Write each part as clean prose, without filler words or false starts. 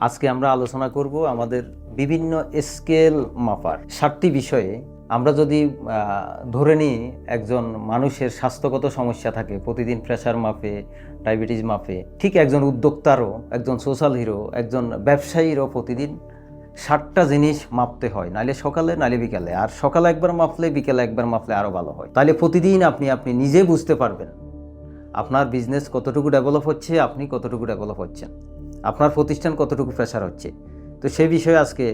আজকে আমরা আলোচনা করব আমাদের বিভিন্ন স্কেল মাপার 7টি বিষয়ে। আমরা যদি ধরে নিই একজন মানুষের স্বাস্থ্যগত সমস্যা থাকে, প্রতিদিন প্রেসার মাপে, ডায়াবেটিস মাপে, ঠিক একজন উদ্যোক্তারও, একজন সোশ্যাল হিরো, একজন ব্যবসায়ীরও প্রতিদিন 7টা জিনিস মাপতে হয়, নাইলে সকালে নাইলে বিকালে, আর সকালে একবার মাপলে বিকালে একবার মাপলে আরও ভালো হয়। তাহলে প্রতিদিন আপনি নিজে বুঝতে পারবেন আপনার বিজনেস কতটুকু ডেভেলপ হচ্ছে, আপনি কতটুকু ডেভেলপ হচ্ছেন, আপনার প্রতিষ্ঠান কতটুকু প্রেসার হচ্ছে। তো সেই বিষয়ে আজকে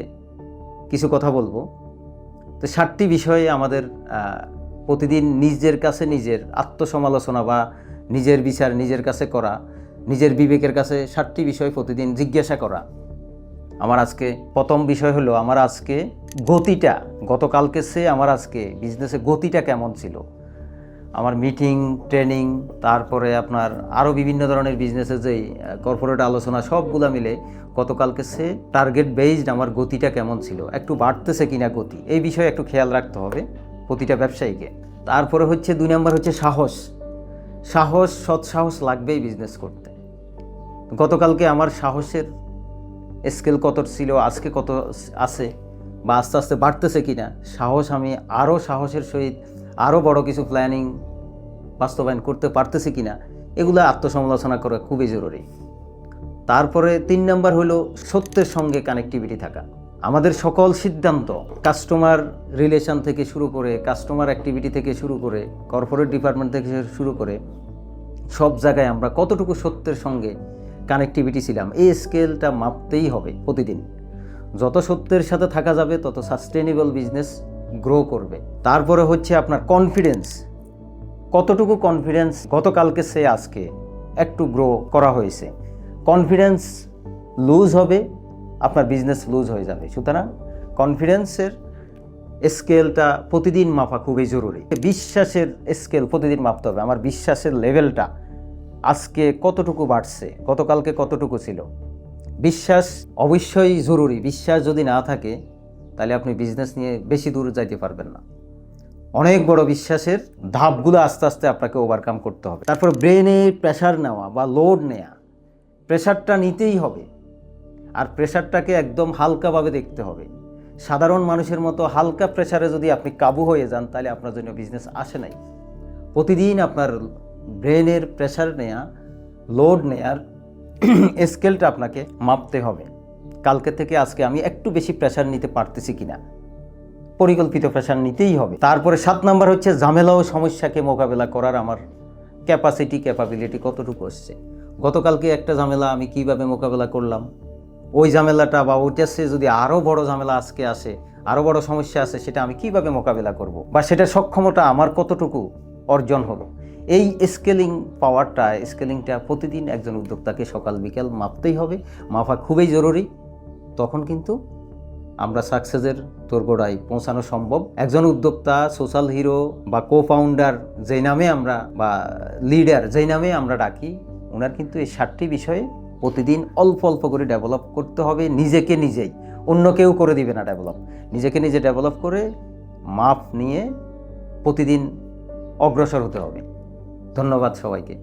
কিছু কথা বলবো। তো 7টি বিষয়ে আমাদের প্রতিদিন নিজের কাছে নিজের আত্মসমালোচনা বা নিজের বিচার নিজের কাছে করা, নিজের বিবেকের কাছে 7টি বিষয় প্রতিদিন জিজ্ঞাসা করা। আমার আজকে প্রথম বিষয় হলো আমার আজকে গতিটা, গতকালকে সে আমার আজকে বিজনেসে গতিটা কেমন ছিল। আমার মিটিং, ট্রেনিং, তারপরে আপনার আরও বিভিন্ন ধরনের বিজনেসে যেই কর্পোরেট আলোচনা, সবগুলো মিলে গতকালকে সে টার্গেট বেসড আমার গতিটা কেমন ছিল, একটু বাড়তেছে কিনা গতি, এই বিষয়ে একটু খেয়াল রাখতে হবে প্রতিটা ব্যবসায়ীকে। তারপরে হচ্ছে 2 নম্বর হচ্ছে সাহস। সৎসাহস লাগবেই বিজনেস করতে। গতকালকে আমার সাহসের স্কেল কত ছিল, আজকে কত আছে, বা আস্তে আস্তে বাড়তেছে কিনা, সাহস আমি আরও সাহসের সহিত আরও বড় কিছু প্ল্যানিং বাস্তবায়ন করতে পারতেছি কিনা, এগুলো আত্মসমালোচনা করা খুবই জরুরি। তারপরে 3 নম্বর হলো সত্যের সঙ্গে কানেক্টিভিটি থাকা। আমাদের সকল সিদ্ধান্ত, কাস্টমার রিলেশন থেকে শুরু করে, কাস্টমার অ্যাক্টিভিটি থেকে শুরু করে, কর্পোরেট ডিপার্টমেন্ট থেকে শুরু করে, সব জায়গায় আমরা কতটুকু সত্যের সঙ্গে কানেক্টিভিটি ছিলাম, এই স্কেলটা মাপতেই হবে প্রতিদিন। যত সত্যের সাথে থাকা যাবে তত সাস্টেনেবল বিজনেস গ্রো করবে। তারপরে হচ্ছে আপনার কনফিডেন্স, কতটুকু কনফিডেন্স গতকালকে সে আজকে একটু গ্রো করা হয়েছে। কনফিডেন্স লুজ হবে, আপনার বিজনেস লুজ হয়ে যাবে। সুতরাং কনফিডেন্সের স্কেলটা প্রতিদিন মাপা খুবই জরুরি। বিশ্বাসের স্কেল প্রতিদিন মাপতে হবে, আমার বিশ্বাসের লেভেলটা আজকে কতটুকু বাড়ছে, গতকালকে কতটুকু ছিল। বিশ্বাস অবশ্যই জরুরি। বিশ্বাস যদি না থাকে তাহলে আপনি বিজনেস নিয়ে বেশি দূর যাইতে পারবেন না। অনেক বড় বিশ্বাসের ধাপগুলো আস্তে আস্তে আপনাকে ওভারকাম করতে হবে। তারপর ব্রেনে প্রেশার নেওয়া বা লোড নেওয়া, প্রেশারটা নিতেই হবে, আর প্রেশারটাকে একদম হালকাভাবে দেখতে হবে। সাধারণ মানুষের মতো হালকা প্রেশারে যদি আপনি কাবু হয়ে যান তাহলে আপনার জন্য বিজনেস আসে নাই। প্রতিদিন আপনার ব্রেনের প্রেশার নেওয়া, লোড নেয়ার স্কেলটা আপনাকে মাপতে হবে। কালকে থেকে আজকে আমি একটু বেশি প্রেশার নিতে পারতেছি কিনা, পরিকল্পিত প্রেশার নিতেই হবে। তারপরে 7 নম্বর হচ্ছে ঝামেলা ও সমস্যাকে মোকাবেলা করার আমার ক্যাপাবিলিটি কতটুকু আসছে। গতকালকে একটা ঝামেলা আমি কিভাবে মোকাবেলা করলাম, ওই ঝামেলাটা বা ওইটার চেয়ে যদি আরও বড় ঝামেলা আজকে আসে, আরও বড় সমস্যা আসে, সেটা আমি কিভাবে মোকাবেলা করব, বা সেটার সক্ষমতা আমার কতটুকু অর্জন হলো। এই স্কেলিংটা প্রতিদিন একজন উদ্যোক্তাকে সকাল বিকেল মাপতেই হবে, মাপা খুবই জরুরি। তখন কিন্তু আমরা সাকসেসের দোরগোড়ায় পৌঁছানো সম্ভব। একজন উদ্যোক্তা, সোশ্যাল হিরো বা কো-ফাউন্ডার যেই নামে আমরা, বা লিডার যেই নামে আমরা ডাকি, ওনার কিন্তু এই 7টি বিষয়ে প্রতিদিন অল্প অল্প করে ডেভেলপ করতে হবে। নিজেকে নিজেই, অন্য কেউ করে দিবে না ডেভেলপ। নিজেকে নিজে ডেভেলপ করে মাপ নিয়ে প্রতিদিন অগ্রসর হতে হবে। ধন্যবাদ সবাইকে।